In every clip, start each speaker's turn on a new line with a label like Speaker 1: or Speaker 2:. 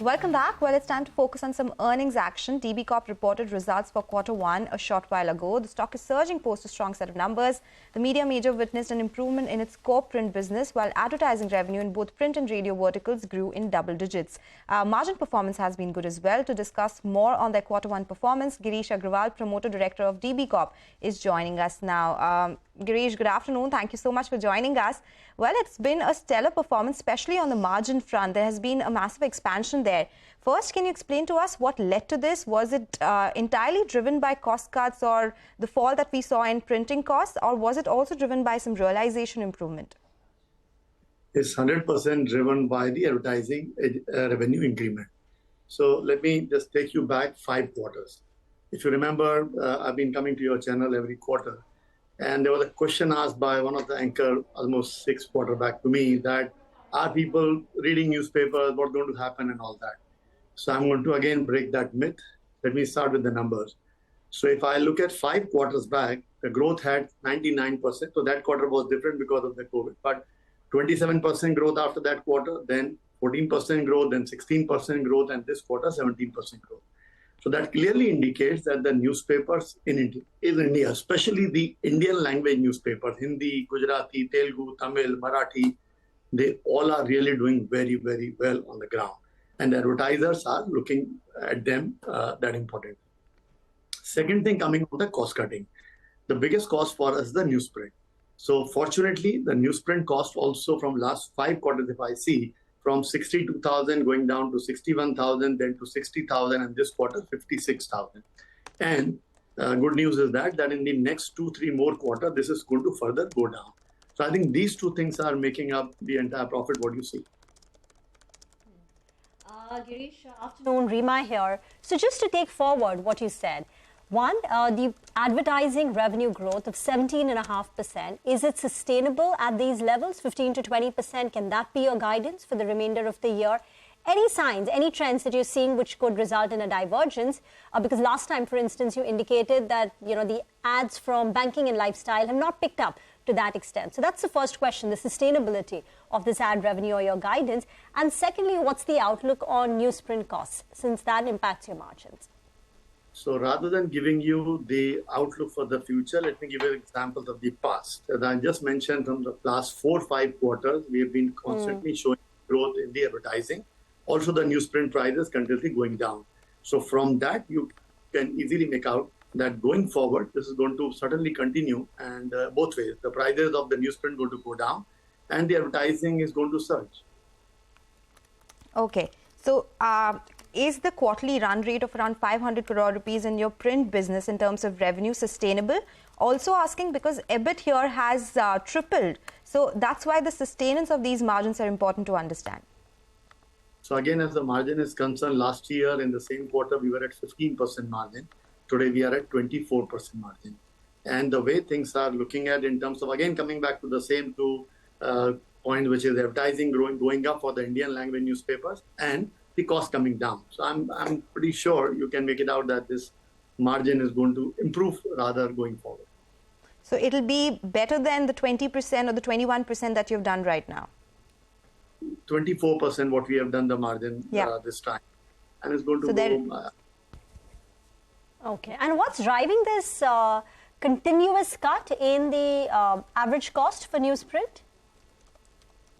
Speaker 1: Welcome back. Well, it's time to focus on some earnings action. DB Corp reported results for Q1 a short while ago. The stock is surging post a strong set of numbers. The media major witnessed an improvement in its core print business, while advertising revenue in both print and radio verticals grew in double digits. Margin performance has been good as well. To discuss more on their Q1 performance, Girish Agarwaal, Promoter Director of DB Corp, is joining us now. Girish, good afternoon. Thank you so much for joining us. Well, it's been a stellar performance, especially on the margin front. There has been a massive expansion there. First, can you explain to us what led to this? Was it entirely driven by cost cuts or the fall that we saw in printing costs, or was it also driven by some realization improvement?
Speaker 2: It's 100% driven by the advertising revenue increment. So let me just take you back 5 quarters. If you remember, I've been coming to your channel every quarter. And there was a question asked by one of the anchor almost 6 quarters back to me that are people reading newspapers, what's going to happen and all that. So I'm going to again break that myth. Let me start with the numbers. So if I look at 5 quarters back, the growth had 99%. So that quarter was different because of the COVID. But 27% growth after that quarter, then 14% growth, then 16% growth, and this quarter 17% growth. So that clearly indicates that the newspapers in India, especially the Indian language newspapers, Hindi, Gujarati, Telugu, Tamil, Marathi, they all are really doing very, very well on the ground. And advertisers are looking at them that important. Second thing coming on the cost cutting. The biggest cost for us is the newsprint. So fortunately, the newsprint cost also from last 5 quarters, if I see, from 62,000 going down to 61,000, then to 60,000, and this quarter 56,000. And good news is that in the next 2-3 more quarters, this is going to further go down. So I think these 2 things are making up the entire profit. What do you see?
Speaker 3: Girish, afternoon, Reema here. So just to take forward what you said, one, the advertising revenue growth of 17.5%, is it sustainable at these levels, 15 to 20%? Can that be your guidance for the remainder of the year? Any signs, any trends that you're seeing which could result in a divergence? Because last time, for instance, you indicated that the ads from banking and lifestyle have not picked up to that extent. So that's the first question, the sustainability of this ad revenue or your guidance. And secondly, what's the outlook on newsprint costs, since that impacts your margins?
Speaker 2: So rather than giving you the outlook for the future, let me give you examples of the past. As I just mentioned, from the last 4-5 quarters, we have been constantly showing growth in the advertising. Also, the newsprint prices continuously going down. So from that, you can easily make out that going forward, this is going to certainly continue, and both ways. The prices of the newsprint going to go down, and the advertising is going to surge.
Speaker 1: Okay. So is the quarterly run rate of around 500 crore rupees in your print business in terms of revenue sustainable? Also asking because EBIT here has tripled. So that's why the sustenance of these margins are important to understand.
Speaker 2: So again, as the margin is concerned, last year in the same quarter, we were at 15% margin. Today, we are at 24% margin. And the way things are looking at in terms of, again, coming back to the same 2 points, which is advertising going up for the Indian language newspapers and the cost coming down. So I'm pretty sure you can make it out that this margin is going to improve rather going forward.
Speaker 1: So it'll be better than the 20% or the 21% that you've done right now?
Speaker 2: 24% what we have done the margin this time. And it's going to go...
Speaker 3: Okay. And what's driving this continuous cut in the average cost for newsprint?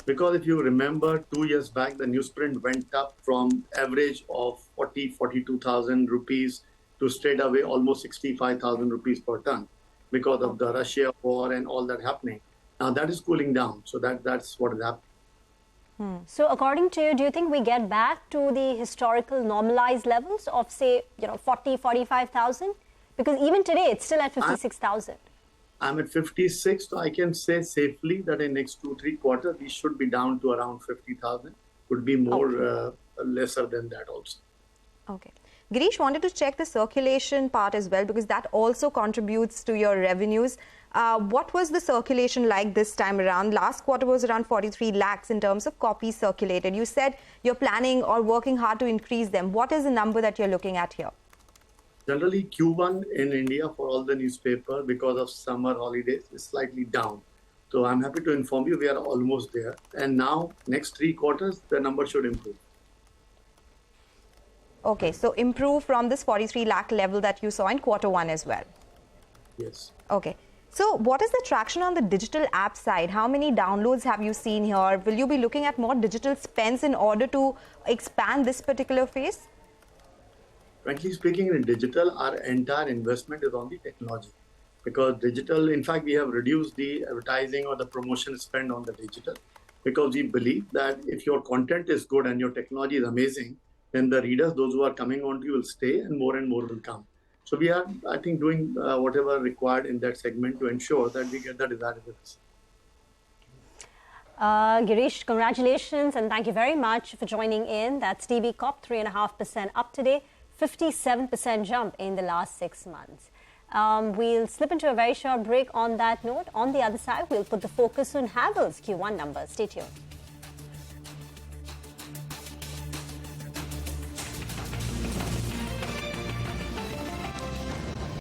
Speaker 2: Because if you remember, 2 years back, the newsprint went up from average of 42,000 rupees to straight away almost 65,000 rupees per ton because of the Russia war and all that happening. Now that is cooling down. So that's what is happening.
Speaker 3: So according to you, do you think we get back to the historical normalized levels of, say, 40, 45,000? Because even today, it's still at 56,000.
Speaker 2: I'm at 56, so I can say safely that in next 2-3 quarters, we should be down to around 50,000. Could be more lesser than that also.
Speaker 1: Okay. Girish, wanted to check the circulation part as well, because that also contributes to your revenues. What was the circulation like this time around? Last quarter was around 43 lakhs in terms of copies circulated. You said you're planning or working hard to increase them. What is the number that you're looking at here?
Speaker 2: Generally, Q1 in India for all the newspapers because of summer holidays is slightly down. So I'm happy to inform you we are almost there. And now next 3 quarters, the number should improve.
Speaker 1: Okay, so improve from this 43 lakh level that you saw in Q1 as well.
Speaker 2: Yes.
Speaker 1: Okay. So what is the traction on the digital app side? How many downloads have you seen here? Will you be looking at more digital spends in order to expand this particular phase?
Speaker 2: Frankly speaking, in digital, our entire investment is on the technology. Because digital, in fact, we have reduced the advertising or the promotion spend on the digital, because we believe that if your content is good and your technology is amazing, then the readers, those who are coming on to you, will stay and more will come. So we are, I think, doing whatever required in that segment to ensure that we get the desired results.
Speaker 3: Girish, congratulations and thank you very much for joining in. That's DB Corp, 3.5% up today, 57% jump in the last 6 months. We'll slip into a very short break on that note. On the other side, we'll put the focus on Havells Q1 numbers. Stay tuned.